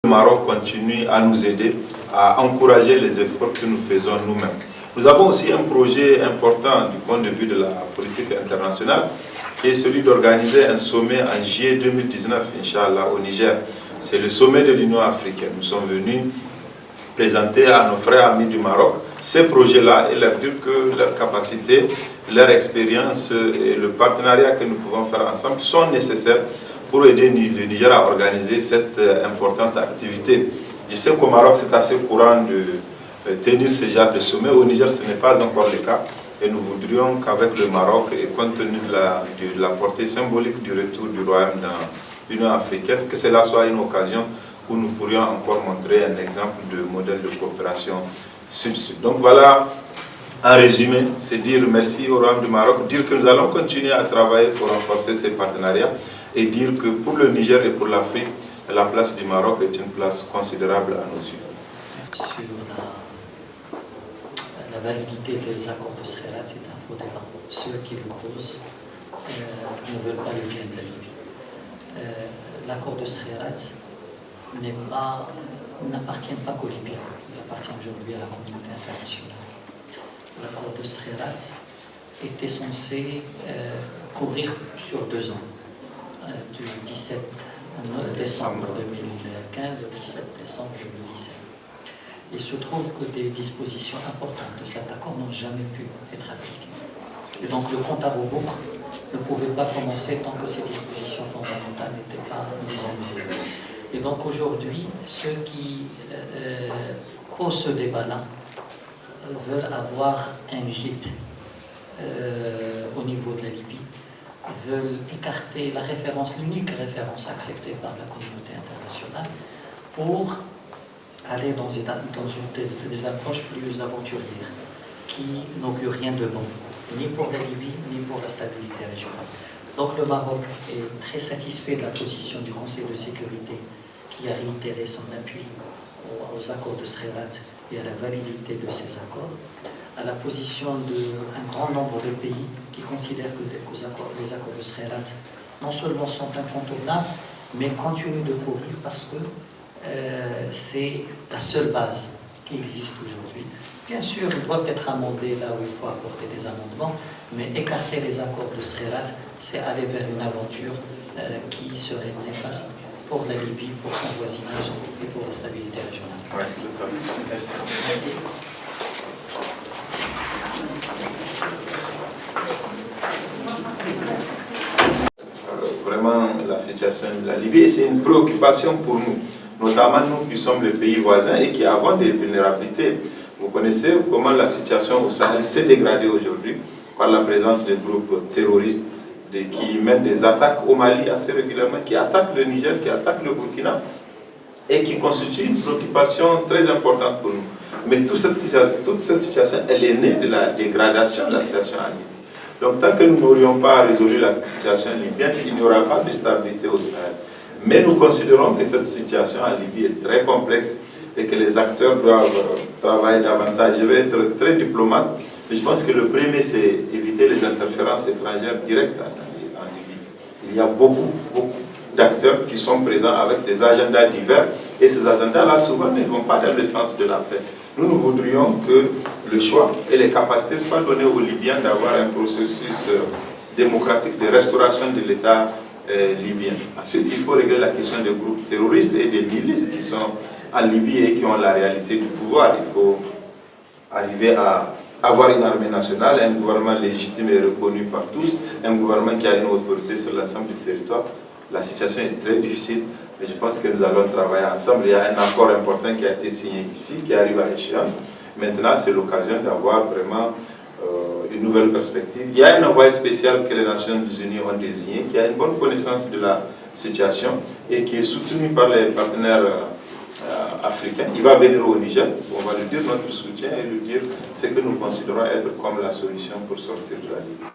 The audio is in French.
Le Maroc continue à nous aider, à encourager les efforts que nous faisons nous-mêmes. Nous avons aussi un projet important du point de vue de la politique internationale, qui est celui d'organiser un sommet en juillet 2019, Inch'Allah, au Niger. C'est le sommet de l'Union africaine. Nous sommes venus présenter à nos frères amis du Maroc ces projets-là et leur dire que leur capacité, leur expérience et le partenariat que nous pouvons faire ensemble sont nécessaires pour aider le Niger à organiser cette importante activité. Je sais qu'au Maroc, c'est assez courant de tenir ce genre de sommet. Au Niger, ce n'est pas encore le cas. Et nous voudrions qu'avec le Maroc, et compte tenu de la portée symbolique du retour du Royaume dans l'Union africaine, que cela soit une occasion où nous pourrions encore montrer un exemple de modèle de coopération sud-sud. Donc voilà, en résumé, c'est dire merci au Royaume du Maroc, dire que nous allons continuer à travailler pour renforcer ces partenariats et dire que pour le Niger et pour l'Afrique, la place du Maroc est une place considérable à nos yeux. Sur la validité des accords de Skhirat, c'est un faux débat. Ceux qui l'opposent ne veulent pas le bien de la Libye. L'accord de Skhirat n'appartient pas qu'aux Libyens, il appartient aujourd'hui à la communauté internationale. L'accord de Skhirat était censé courir sur 2 ans, du 17 décembre 2015 au 17 décembre 2017. Il se trouve que des dispositions importantes de cet accord n'ont jamais pu être appliquées. Et donc le compte à rebours ne pouvait pas commencer tant que ces dispositions fondamentales n'étaient pas mises en œuvre. Et donc aujourd'hui, ceux qui posent ce débat-là veulent avoir un guide au niveau de la Libye, veulent écarter la référence, l'unique référence acceptée par la communauté internationale pour aller dans des approches plus aventurières qui n'augurent rien de bon, ni pour la Libye, ni pour la stabilité régionale. Donc le Maroc est très satisfait de la position du Conseil de sécurité qui a réitéré son appui aux accords de Skhirat et à la validité de ces accords, à la position d'un grand nombre de pays qui considèrent que les accords de Skhirat non seulement sont incontournables, mais continuent de courir parce que c'est la seule base qui existe aujourd'hui. Bien sûr, ils doivent être amendés là où il faut apporter des amendements, mais écarter les accords de Skhirat, c'est aller vers une aventure qui serait néfaste pour la Libye, pour son voisinage et pour la stabilité régionale. Merci. Merci. Vraiment, la situation de la Libye, c'est une préoccupation pour nous, notamment nous qui sommes les pays voisins et qui avons des vulnérabilités. Vous connaissez comment la situation au Sahel s'est dégradée aujourd'hui par la présence des groupes terroristes qui mènent des attaques au Mali assez régulièrement, qui attaquent le Niger, qui attaquent le Burkina et qui constituent une préoccupation très importante pour nous. Mais toute cette situation, elle est née de la dégradation de la situation en Libye. Donc tant que nous n'aurions pas résolu la situation libyenne, il n'y aura pas de stabilité au Sahel. Mais nous considérons que cette situation en Libye est très complexe et que les acteurs doivent travailler davantage. Je vais être très diplomate, mais je pense que le premier, c'est éviter les interférences étrangères directes en Libye. Il y a beaucoup d'acteurs qui sont présents avec des agendas divers, et ces agendas-là, souvent, ne vont pas dans le sens de la paix. Nous voudrions que le choix et les capacités soient donnés aux Libyens d'avoir un processus démocratique de restauration de l'État libyen. Ensuite, il faut régler la question des groupes terroristes et des milices qui sont en Libye et qui ont la réalité du pouvoir. Il faut arriver à avoir une armée nationale, un gouvernement légitime et reconnu par tous, un gouvernement qui a une autorité sur l'ensemble du territoire. La situation est très difficile, mais je pense que nous allons travailler ensemble. Il y a un accord important qui a été signé ici, qui arrive à échéance. Maintenant, c'est l'occasion d'avoir vraiment une nouvelle perspective. Il y a un envoyé spécial que les Nations Unies ont désigné, qui a une bonne connaissance de la situation et qui est soutenu par les partenaires africains. Il va venir au Niger, on va lui dire notre soutien et lui dire ce que nous considérons être comme la solution pour sortir de la Libye.